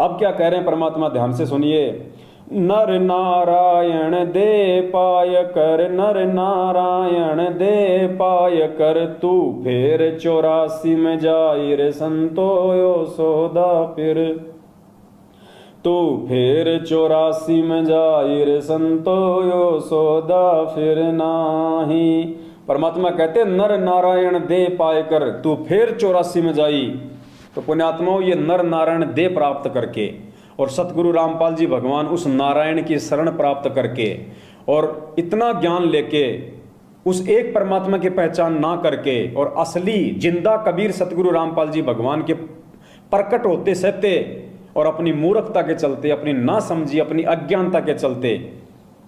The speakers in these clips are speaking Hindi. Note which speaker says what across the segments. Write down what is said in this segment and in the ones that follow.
Speaker 1: अब क्या कह रहे हैं परमात्मा, ध्यान से सुनिए। नर नारायण दे पाय कर, नर नारायण दे पाय कर, तू फेर 84 में जाई रे संतो यो सौदा फिर, तू फेर 84 में जाई रे संतो यो सौदा फिर नाही। परमात्मा कहते नर नारायण दे पाय कर, तू फिर 84 में जाई। तो पुण्यात्माओं, ये नर नारायण दे प्राप्त करके और सतगुरु रामपाल जी भगवान उस नारायण की शरण प्राप्त करके और इतना ज्ञान लेके उस एक परमात्मा की पहचान ना करके और असली जिंदा कबीर सतगुरु रामपाल जी भगवान के प्रकट होते सहते और अपनी मूर्खता के चलते, अपनी ना समझी, अपनी अज्ञानता के चलते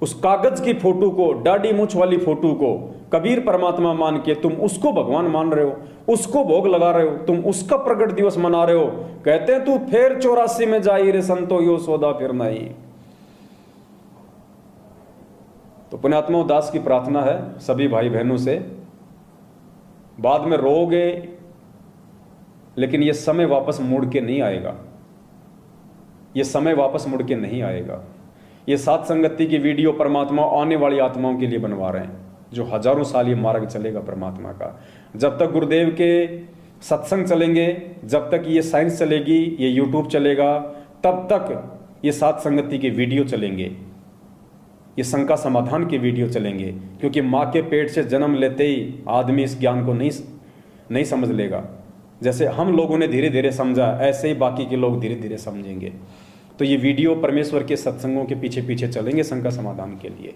Speaker 1: उस कागज की फोटो को, दाढ़ी मूछ वाली फोटो को कबीर परमात्मा मान के तुम उसको भगवान मान रहे हो, उसको भोग लगा रहे हो, तुम उसका प्रकट दिवस मना रहे हो। कहते हैं तू फिर 84 में जाई रे संतो यो सौदा फिर नहीं। तो पुण्यात्मा दास की प्रार्थना है सभी भाई बहनों से, बाद में रोगे लेकिन ये समय वापस मुड़ के नहीं आएगा, ये समय वापस मुड़ के नहीं आएगा। ये सात संगति की वीडियो परमात्मा आने वाली आत्माओं के लिए बनवा रहे हैं, जो हजारों साल ये मार्ग चलेगा परमात्मा का। जब तक गुरुदेव के सत्संग चलेंगे, जब तक ये साइंस चलेगी, ये यूट्यूब चलेगा, तब तक ये सात संगति के वीडियो चलेंगे, ये शंका समाधान के वीडियो चलेंगे। क्योंकि माँ के पेट से जन्म लेते ही आदमी इस ज्ञान को नहीं समझ लेगा। जैसे हम लोगों ने धीरे धीरे समझा, ऐसे ही बाकी के लोग धीरे धीरे समझेंगे। तो ये वीडियो परमेश्वर के सत्संगों के पीछे पीछे चलेंगे शंका समाधान के लिए।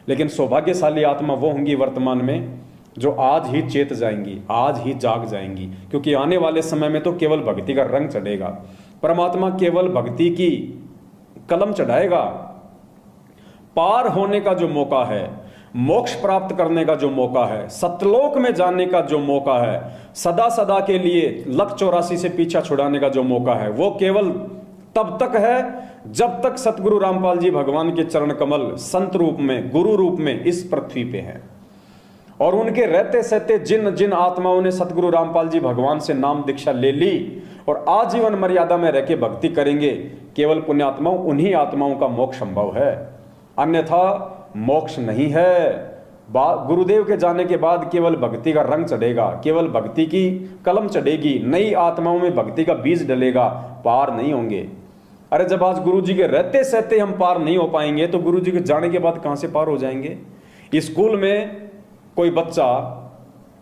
Speaker 1: लेकिन सौभाग्यशाली आत्मा वो होंगी वर्तमान में जो आज ही चेत जाएंगी, आज ही जाग जाएंगी। क्योंकि आने वाले समय में तो केवल भक्ति का रंग चढ़ेगा, परमात्मा केवल भक्ति की कलम चढ़ाएगा। पार होने का जो मौका है, मोक्ष प्राप्त करने का जो मौका है, सतलोक में जाने का जो मौका है, सदा सदा के लिए लख 84 से पीछा छुड़ाने का जो मौका है, वो केवल तब तक है जब तक सतगुरु रामपाल जी भगवान के चरण कमल संत रूप में, गुरु रूप में इस पृथ्वी पे हैं। और उनके रहते सहते जिन जिन आत्माओं ने सतगुरु रामपाल जी भगवान से नाम दीक्षा ले ली और आजीवन मर्यादा में रह के भक्ति करेंगे, केवल पुण्यात्माओं उन्हीं आत्माओं का मोक्ष संभव है, अन्यथा मोक्ष नहीं है। गुरुदेव के जाने के बाद केवल भक्ति का रंग चढ़ेगा, केवल भक्ति की कलम चढ़ेगी, नई आत्माओं में भक्ति का बीज डलेगा, पार नहीं होंगे। अरे जब आज गुरु जी के रहते सहते हम पार नहीं हो पाएंगे तो गुरु जी के जाने के बाद कहां से पार हो जाएंगे। स्कूल में कोई बच्चा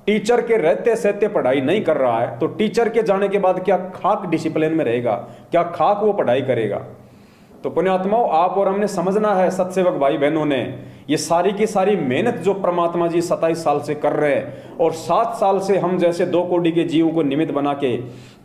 Speaker 1: टीचर के रहते सहते पढ़ाई नहीं कर रहा है तो टीचर के जाने के बाद क्या खाक डिसिप्लिन में रहेगा, क्या खाक वो पढ़ाई करेगा। तो पुण्यात्माओं, आप और हमने समझना है, सत्सेवक भाई बहनों ने, ये सारी की सारी मेहनत जो परमात्मा जी 27 साल से कर रहे हैं और 7 साल से हम जैसे 2 कोटि के जीवों को निमित्त बना के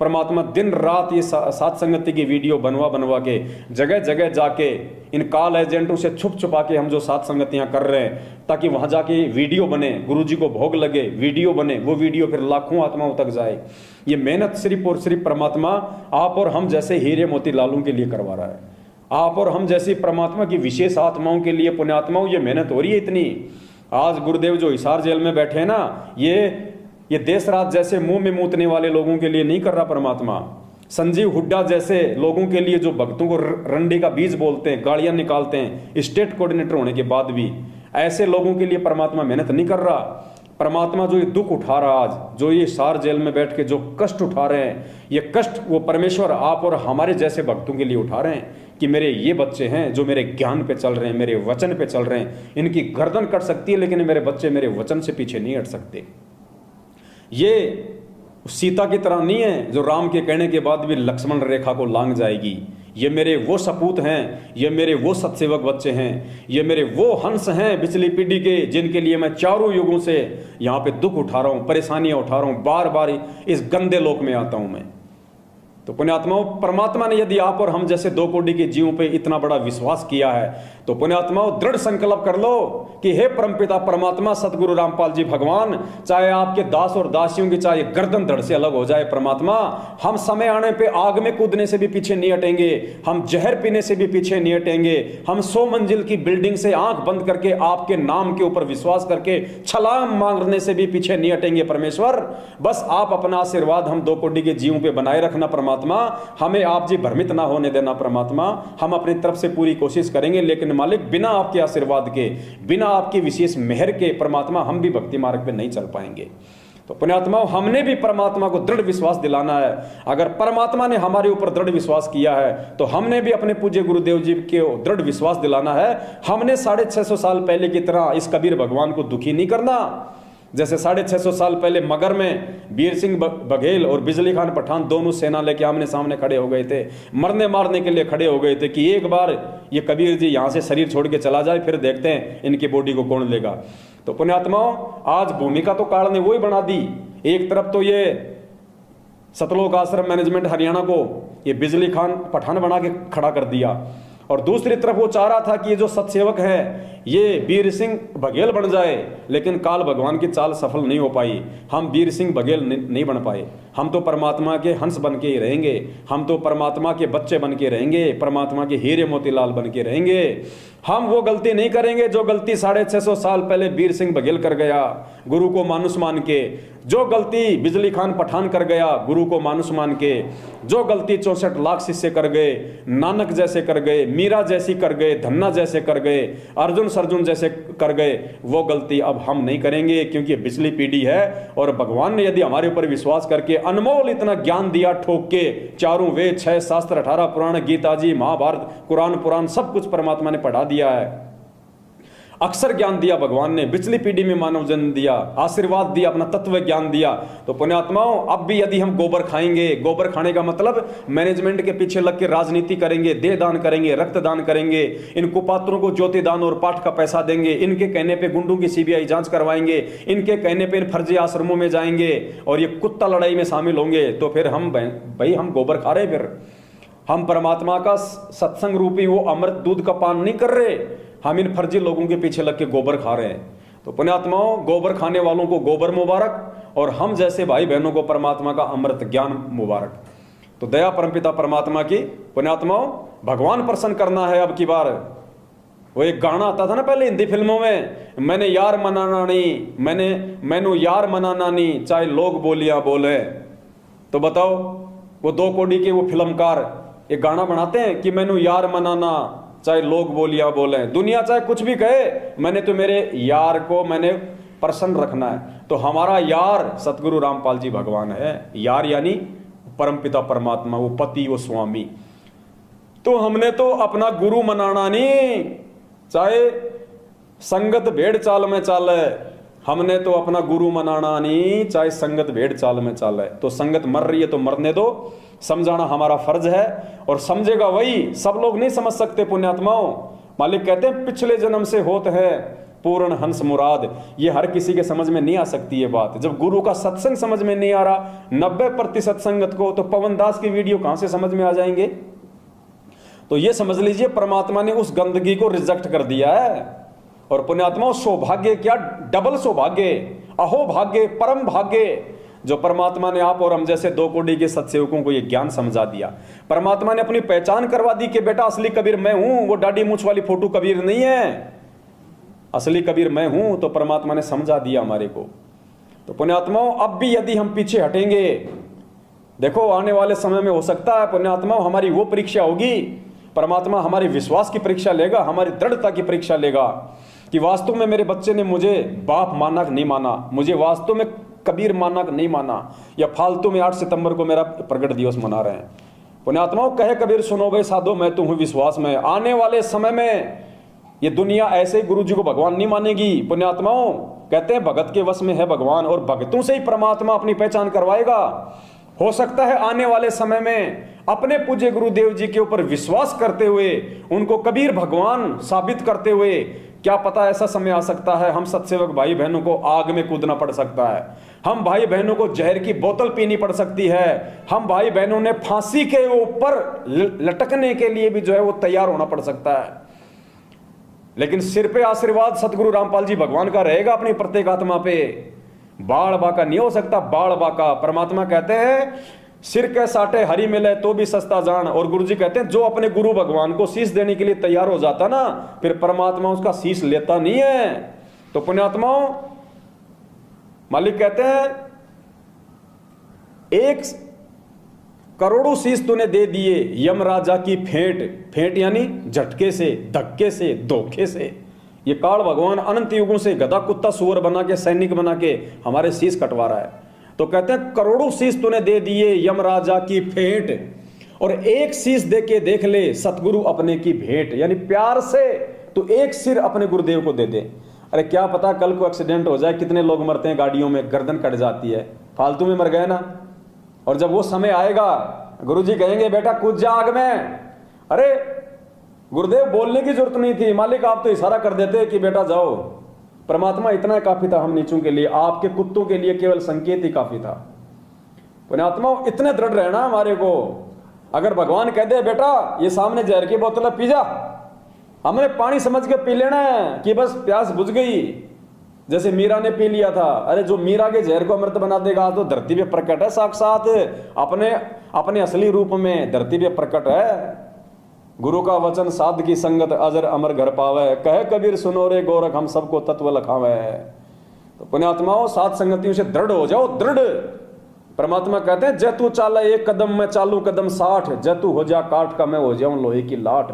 Speaker 1: परमात्मा दिन रात ये सात संगति की वीडियो बनवा के जगह जगह जाके इन कॉल एजेंटों से छुप छुपा के हम जो सात संगतियां कर रहे हैं ताकि वहां जाके वीडियो बने, गुरु जी को भोग लगे, वीडियो बने, वो वीडियो फिर लाखों आत्माओं तक जाए। ये मेहनत सिर्फ और सिर्फ परमात्मा आप और हम जैसे हीरे मोती लालों के लिए करवा रहा है। आप और हम जैसी परमात्मा की विशेष आत्माओं के लिए पुण्यात्माओं ये मेहनत हो रही है इतनी। आज गुरुदेव जो हिसार जेल में बैठे हैं ना, ये देश रात जैसे मुंह में मूतने वाले लोगों के लिए नहीं कर रहा परमात्मा। संजीव हुड्डा जैसे लोगों के लिए जो भक्तों को रंडे का बीज बोलते हैं, गालियां निकालते हैं, स्टेट कोऑर्डिनेटर होने के बाद भी, ऐसे लोगों के लिए परमात्मा मेहनत नहीं कर रहा। परमात्मा जो ये दुख उठा रहा, आज जो ये सार जेल में बैठ के जो कष्ट उठा रहे हैं, ये कष्ट वो परमेश्वर आप और हमारे जैसे भक्तों के लिए उठा रहे हैं कि मेरे ये बच्चे हैं जो मेरे ज्ञान पे चल रहे हैं, मेरे वचन पे चल रहे हैं, इनकी गर्दन कट सकती है लेकिन मेरे बच्चे मेरे वचन से पीछे नहीं हट सकते। ये सीता की तरह नहीं है जो राम के कहने के बाद भी लक्ष्मण रेखा को लांघ जाएगी। ये मेरे वो सपूत हैं, ये मेरे वो सतसेवक बच्चे हैं, ये मेरे वो हंस हैं पिछली पीढ़ी के, जिनके लिए मैं चारों युगों से यहाँ पे दुख उठा रहा हूँ, परेशानियां उठा रहा हूँ, बार बार इस गंदे लोक में आता हूँ मैं। तो पुण्यात्माओं, परमात्मा ने यदि आप और हम जैसे 2 कोटि के जीवों पे इतना बड़ा विश्वास किया है तो पुण्यात्माओं दृढ़ संकल्प कर लो कि हे परमपिता परमात्मा सतगुरु रामपाल जी भगवान, चाहे आपके दास और दासियों की चाहे गर्दन धड़ से अलग हो जाए परमात्मा, हम समय आने पे आग में कूदने से भी पीछे नहीं हटेंगे, हम जहर पीने से भी पीछे नहीं हटेंगे, हम 100 मंजिल की बिल्डिंग से आंख बंद करके आपके नाम के ऊपर विश्वास करके छलांग मारने से भी पीछे नहीं हटेंगे परमेश्वर। बस आप अपना आशीर्वाद हम 2 कोटि के जीवों पे बनाए रखना परमात्मा। परमात्मा, हमें आप जी भ्रमित ना होने देना परमात्मा। हम अपनी तरफ से पूरी कोशिश करेंगे, लेकिन मालिक बिना आपके आशीर्वाद के, बिना आपकी विशेष मेहर के परमात्मा हम भी भक्ति मार्ग पे नहीं चल पाएंगे। तो पुण्यात्माओं, हमने भी परमात्मा को दृढ़ विश्वास दिलाना है। अगर परमात्मा ने हमारे ऊपर दृढ़ विश्वास किया है तो हमने भी अपने पूज्य गुरुदेव जी के दृढ़ विश्वास दिलाना है। हमने 650 साल पहले की तरह इस कबीर भगवान को दुखी नहीं करना। जैसे 650 साल पहले मगर में वीर सिंह बघेल और बिजली खान पठान दोनों सेना लेके आमने सामने खड़े हो गए थे, मरने मारने के लिए खड़े हो गए थे कि एक बार ये कबीर जी यहाँ से शरीर छोड़ के चला जाए, फिर देखते हैं इनकी बॉडी को कौन लेगा। तो पुण्यात्माओं, आज भूमिका तो काल ने वही बना दी। एक तरफ तो ये सतलोक आश्रम मैनेजमेंट हरियाणा को ये बिजली खान पठान बना के खड़ा कर दिया, और दूसरी तरफ वो चाह रहा था कि ये जो सतसेवक है ये वीर सिंह बघेल बन जाए, लेकिन काल भगवान की चाल सफल नहीं हो पाई। हम वीर सिंह बघेल नहीं बन पाए। हम तो परमात्मा के हंस बन के ही रहेंगे, हम तो परमात्मा के बच्चे बन के रहेंगे, परमात्मा के हीरे मोतीलाल बन के रहेंगे। हम वो गलती नहीं करेंगे जो गलती 650 साल पहले वीर सिंह बघेल कर गया गुरु को मानुष मान के, जो गलती बिजली खान पठान कर गया गुरु को मानुष मान के, जो गलती 64 लाख शिष्य कर गए, नानक जैसे कर गए, मीरा जैसी कर गए, धन्ना जैसे कर गए, अर्जुन सरजुन जैसे कर गए, वो गलती अब हम नहीं करेंगे, क्योंकि पिछली पीढ़ी है। और भगवान ने यदि हमारे ऊपर विश्वास करके अनमोल इतना ज्ञान दिया, ठोक के चारों वेद, 6 शास्त्र, 18 पुराण, गीता जी, महाभारत, कुरान पुराण सब कुछ परमात्मा ने पढ़ा दिया है। अक्षर ज्ञान दिया भगवान ने, पिछली पीढ़ी में मानव जन्म दिया, आशीर्वाद दिया, अपना तत्व ज्ञान दिया। तो पुण्यात्माओं, अब भी यदि हम गोबर खाएंगे, गोबर खाने का मतलब मैनेजमेंट के पीछे लग के राजनीति करेंगे, देह दान करेंगे, रक्त दान करेंगे, इन कुपात्रों को ज्योति दान और पाठ का पैसा देंगे, इनके कहने पे गुंडों की सीबीआई जांच करवाएंगे, इनके कहने पे इन फर्जी आश्रमों में जाएंगे और ये कुत्ता लड़ाई में शामिल होंगे, तो फिर हम भाई हम गोबर खा रहे, फिर हम परमात्मा का सत्संग रूपी वो अमृत दूध का पान नहीं कर रहे, हम इन फर्जी लोगों के पीछे लग के गोबर खा रहे हैं। तो पुण्यात्माओं, गोबर खाने वालों को गोबर मुबारक, और हम जैसे भाई बहनों को परमात्मा का अमृत ज्ञान मुबारक। तो दया परमपिता परमात्मा की। पुण्यात्माओं, भगवान प्रसन्न करना है अब की बार। वो एक गाना आता था ना पहले हिंदी फिल्मों में, मैंने यार मनाना नहीं, मैनू यार मनाना नहीं, चाहे लोग बोलियां बोले। तो बताओ, वो 2 कौड़ी के वो फिल्मकार एक गाना बनाते हैं कि मैनू यार मनाना, चाहे लोग बोलियां बोले, दुनिया चाहे कुछ भी कहे, मैंने तो मेरे यार को मैंने प्रसन्न रखना है। तो हमारा यार सतगुरु रामपाल जी भगवान है। यार यानी परमपिता परमात्मा, वो पति, वो स्वामी। तो हमने तो अपना गुरु मनाना नहीं, चाहे संगत भेड़ चाल में चाले, हमने तो अपना गुरु मनाना नहीं, चाहे संगत भेड़ चाल में चाले। तो संगत मर रही है तो मरने दो, समझाना हमारा फर्ज है, और समझेगा वही, सब लोग नहीं समझ सकते पुण्यात्माओं। मालिक कहते हैं पिछले जन्म से होत है पूर्ण हंस मुराद। ये हर किसी के समझ में नहीं आ सकती ये बात। जब गुरु का सत्संग समझ में नहीं आ रहा 90% संगत को, तो पवन दास की वीडियो कहां से समझ में आ जाएंगे। तो ये समझ लीजिए परमात्मा ने उस गंदगी को रिजेक्ट कर दिया है। और पुण्यात्माओं, सौभाग्य क्या, डबल सौभाग्य, अहो भाग्य, परम भाग्य, जो परमात्मा ने आप और हम जैसे 2 कौड़ी के सत्सेवकों को ये ज्ञान समझा दिया। परमात्मा ने अपनी पहचान करवा दी कि बेटा असली कबीर मैं हूं, वो दाढ़ी मूंछ वाली फोटो कबीर नहीं है, असली कबीर मैं हूं। तो परमात्मा ने समझा दिया हमारे को। तो पुण्यात्माओं, अब भी यदि हम पीछे हटेंगे, देखो आने वाले समय में हो सकता है पुण्यात्माओं हमारी वो परीक्षा होगी, परमात्मा हमारे विश्वास की परीक्षा लेगा, हमारी दृढ़ता की परीक्षा लेगा कि वास्तव में मेरे बच्चे ने मुझे बाप माना कि नहीं माना, मुझे वास्तव में कबीर माना कि नहीं माना, या फालतू में 8 सितंबर को मेरा प्रगट दिवस मना रहे हैं। पुण्यात्माओं, कहे कबीर सुनो भाई साधो, मैं तो हूं विश्वास में। आने वाले समय में ये दुनिया ऐसे ही गुरु जी को भगवान नहीं मानेगी। पुण्यात्माओं, कहते हैं भगत के वश में है भगवान, और भगतों से ही परमात्मा अपनी पहचान करवाएगा। हो सकता है आने वाले समय में अपने पूज्य गुरुदेव जी के ऊपर विश्वास करते हुए, उनको कबीर भगवान साबित करते हुए, क्या पता ऐसा समय आ सकता है हम सत्सेवक भाई बहनों को आग में कूदना पड़ सकता है, हम भाई बहनों को जहर की बोतल पीनी पड़ सकती है, हम भाई बहनों ने फांसी के ऊपर लटकने के लिए भी जो है वो तैयार होना पड़ सकता है। लेकिन सिर पे आशीर्वाद सतगुरु रामपाल जी भगवान का रहेगा अपनी प्रत्येक आत्मा पे। बाढ़ बाका नहीं हो सकता, बाढ़ बाका। परमात्मा कहते हैं सिर के साटे हरी मिले तो भी सस्ता जान, और गुरु जी कहते हैं जो अपने गुरु भगवान को शीश देने के लिए तैयार हो जाता ना, फिर परमात्मा उसका शीश लेता नहीं है। तो पुण्यात्माओं, मालिक कहते हैं 1 करोड़ों शीश तूने दे दिए यम राजा की फेंट, फेंट यानी झटके से, धक्के से, धोखे से। ये काल भगवान अनंत युगों से गधा कुत्ता सुअर बना के, सैनिक बना के हमारे शीश कटवा रहा है। तो कहते हैं करोड़ों शीश तूने दे दिए यम राजा की फेंट, और एक शीश दे के देख ले सतगुरु अपने की भेंट, यानी प्यार से तो एक सिर अपने गुरुदेव को दे दे। अरे क्या पता कल को एक्सीडेंट हो जाए, कितने लोग मरते हैं गाड़ियों में, गर्दन कट जाती है, फालतू में मर गए ना। और जब वो समय आएगा गुरुजी कहेंगे बेटा कूद जा आग में। अरे गुरुदेव बोलने की जरूरत नहीं थी, मालिक आप तो इशारा कर देते कि बेटा जाओ। परमात्मा इतना काफी था हम नीचों के लिए, आपके कुत्तों के लिए केवल संकेत ही काफी था। पुण्यात्मा इतने दृढ़ रहना हमारे को। अगर भगवान कह दे बेटा ये सामने जहर की बोतल पी जा, हमने पानी समझ के पी लेना है कि बस प्यास बुझ गई, जैसे मीरा ने पी लिया था। अरे जो मीरा के जहर को अमृत बना देगा तो धरती पे प्रकट है साक्षात, अपने असली रूप में धरती पे प्रकट है। गुरु का वचन साध की संगत अजर अमर घर पावे, कहे कबीर सुनो रे गोरख हम सबको तत्व लखावे। तो पुण्यात्माओं साध संगतियों से दृढ़ हो जाओ, दृढ़। परमात्मा कहते हैं जय तू चाला एक कदम मैं चालू कदम 60, जय तू हो जा काठ का मैं हो जाऊं लोहे की लाट।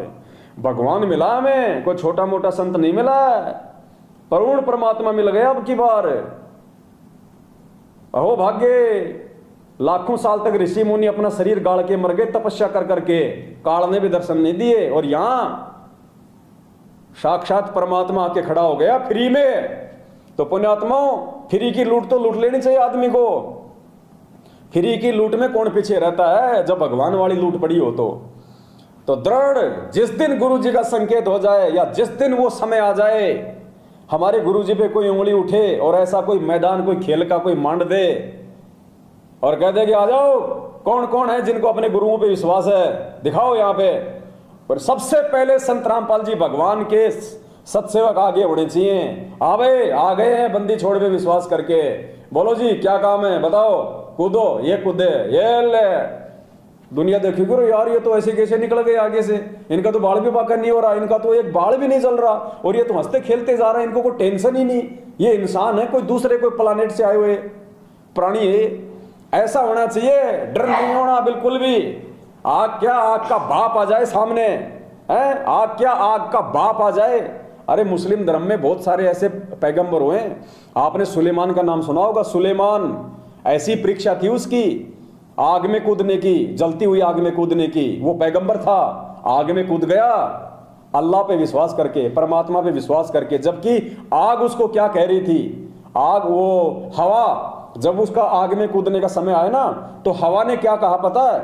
Speaker 1: भगवान मिला हमें, कोई छोटा मोटा संत नहीं मिला, पूर्ण परमात्मा मिल गया अब की बार। अहो भाग्य, लाखों साल तक ऋषि मुनि अपना शरीर गाड़ के मर गए तपस्या कर करके, काल ने भी दर्शन नहीं दिए, और यहां साक्षात परमात्मा आके खड़ा हो गया फ्री में। तो पुण्यात्माओं फ्री की लूट तो लूट लेनी चाहिए आदमी को। फ्री की लूट में कौन पीछे रहता है, जब भगवान वाली लूट पड़ी हो तो दृढ़। जिस दिन गुरु जी का संकेत हो जाए या जिस दिन वो समय आ जाए हमारे गुरु जी पे कोई उंगली उठे और ऐसा कोई मैदान, कोई खेल का कोई मांड दे और कह दे कि आ जाओ, कौन कौन है जिनको अपने गुरुओं पे विश्वास है दिखाओ यहाँ पे। पर सबसे पहले संत रामपाल जी भगवान के सत्सेवक आगे बढ़े चाहिए। आवे आ गए हैं बंदी छोड़ पे विश्वास करके, बोलो जी क्या काम है बताओ, कूदो, ये कूदे, ये ले। दुनिया देखी गुरु यार ये तो ऐसे कैसे निकल गए आगे से, इनका तो बाल भी पाका नहीं हो रहा, इनका तो एक बाल भी नहीं चल रहा, और ये तो हंसते खेलते जा रहे हैं, इनको कोई टेंशन ही नहीं, ये इंसान है कोई दूसरे कोई प्लानेट से आए हुए प्राणी है। ऐसा होना चाहिए, डर नहीं होना बिल्कुल भी। आग क्या आग का बाप आ जाए सामने है, आग क्या आग का बाप आ जाए। अरे मुस्लिम धर्म में बहुत सारे ऐसे पैगंबर हुए, आपने सुलेमान का नाम सुना होगा। सुलेमान, ऐसी परीक्षा थी उसकी आग में कूदने की, जलती हुई आग में कूदने की। वो पैगंबर था, आग में कूद गया अल्लाह पे विश्वास करके, परमात्मा पे विश्वास करके। जबकि आग उसको क्या कह रही थी, आग वो हवा, जब उसका आग में कूदने का समय आया ना तो हवा ने क्या कहा पता है,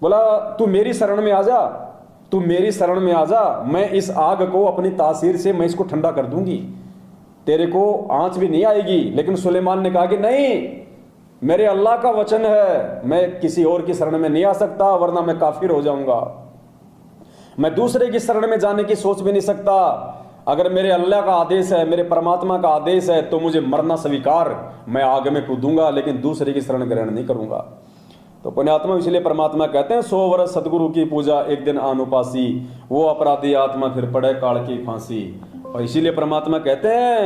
Speaker 1: बोला तू मेरी शरण में आ जा, तू मेरी शरण में आ जा, मैं इस आग को अपनी तासीर से मैं इसको ठंडा कर दूंगी, तेरे को आंच भी नहीं आएगी। लेकिन सुलेमान ने कहा कि नहीं, मेरे अल्लाह का वचन है, मैं किसी और की शरण में नहीं आ सकता वरना मैं काफिर हो जाऊंगा, मैं दूसरे की शरण में जाने की सोच भी नहीं सकता। अगर मेरे अल्लाह का आदेश है, मेरे परमात्मा का आदेश है तो मुझे मरना स्वीकार, मैं आग में कूदूंगा लेकिन दूसरे की शरण ग्रहण नहीं करूंगा। तो पुण्यात्मा इसलिए परमात्मा कहते हैं 100 वर्ष सतगुरु की पूजा एक दिन अनुपासी, वो अपराधी आत्मा फिर पड़े काल की फांसी। और इसीलिए परमात्मा कहते हैं,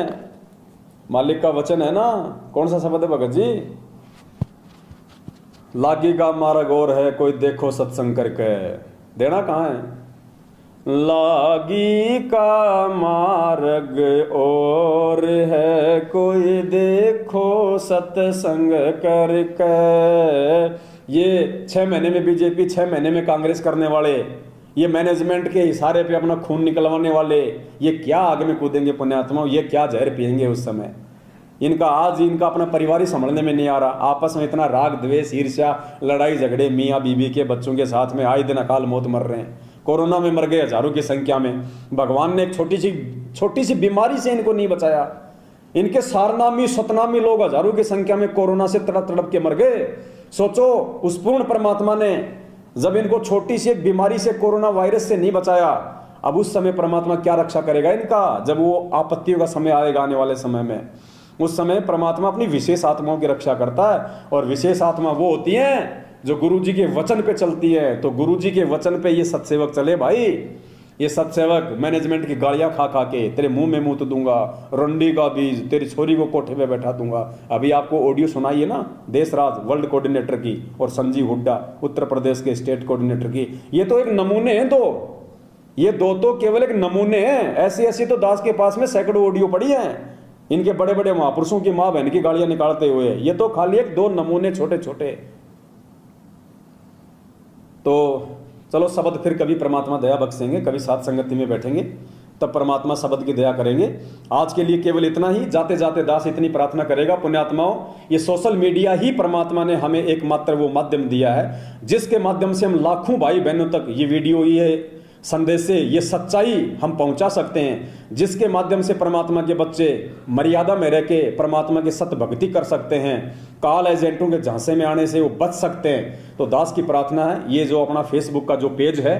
Speaker 1: मालिक का वचन है ना, कौन सा शब्द है भगत जी, लागी का मार्ग और है कोई देखो सत्संग करके, देना कहाँ है, लागी का मार्ग और है कोई देखो सत्संग करके। ये 6 महीने में बीजेपी, 6 महीने में कांग्रेस करने वाले, ये मैनेजमेंट के इशारे पे अपना खून निकलवाने वाले, ये क्या आगे में कूदेंगे पुण्यात्मा, ये क्या जहर पिएंगे उस समय। इनका आज इनका अपना परिवार ही संभलने में नहीं आ रहा, आपस में इतना राग द्वेष ईर्ष्या लड़ाई झगड़े, मियाँ बीवी के बच्चों के साथ में आए दिन अकाल मौत मर रहे हैं। कोरोना में मर गए हजारों की संख्या में, भगवान ने एक छोटी सी बीमारी से इनको नहीं बचाया। इनके सारनामी सतनामी लोग हजारों की संख्या में कोरोना से तड़प तड़प के मर गए। सोचो उस पूर्ण परमात्मा ने जब इनको छोटी सी एक बीमारी से, कोरोना वायरस से नहीं बचाया, अब उस समय परमात्मा क्या रक्षा करेगा इनका, जब वो आपत्तियों का समय आएगा आने वाले समय में। उस समय परमात्मा अपनी विशेष आत्माओं की रक्षा करता है, और विशेष आत्मा वो होती हैं जो गुरु जी के वचन पे चलती है। तो गुरु जी के वचन पे ये सत्सेवक चले भाई, ये सतसेवक मैनेजमेंट की गालियां खा खा के तेरे मुंह में मूत दूंगा, रंडी का बीज, तेरी छोरी को कोठे पे बैठा दूंगा। अभी आपको ऑडियो सुनाई है ना देशराज वर्ल्ड कोऑर्डिनेटर की और संजीव हुड्डा उत्तर प्रदेश के स्टेट कोऑर्डिनेटर की। ये तो एक नमूने हैं, ये दो तो केवल एक नमूने हैं। ऐसी ऐसी तो दास के पास में सैकड़ों ऑडियो पड़ी हैं इनके बड़े बड़े महापुरुषों की मां बहन की गालियां निकालते हुए। ये तो खाली एक दो नमूने छोटे छोटे। तो चलो शब्द फिर कभी परमात्मा दया बख्शेंगे, कभी साथ संगति में बैठेंगे तब परमात्मा शब्द की दया करेंगे। आज के लिए केवल इतना ही। जाते जाते दास इतनी प्रार्थना करेगा, पुण्यात्माओं, ये सोशल मीडिया ही परमात्मा ने हमें एकमात्र वो माध्यम दिया है जिसके माध्यम से हम लाखों भाई बहनों तक ये वीडियो, ये संदेश से, ये सच्चाई हम पहुंचा सकते हैं, जिसके माध्यम से परमात्मा के बच्चे मर्यादा में रह के परमात्मा की सत भक्ति कर सकते हैं, काल एजेंटों के झांसे में आने से वो बच सकते हैं। तो दास की प्रार्थना है, ये जो अपना फेसबुक का जो पेज है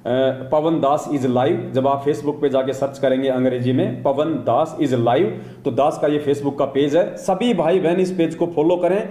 Speaker 1: पवन दास इज लाइव, जब आप फेसबुक पे जाके सर्च करेंगे अंग्रेजी में पवन दास इज लाइव, तो दास का ये फेसबुक का पेज है। सभी भाई बहन इस पेज को फॉलो करें।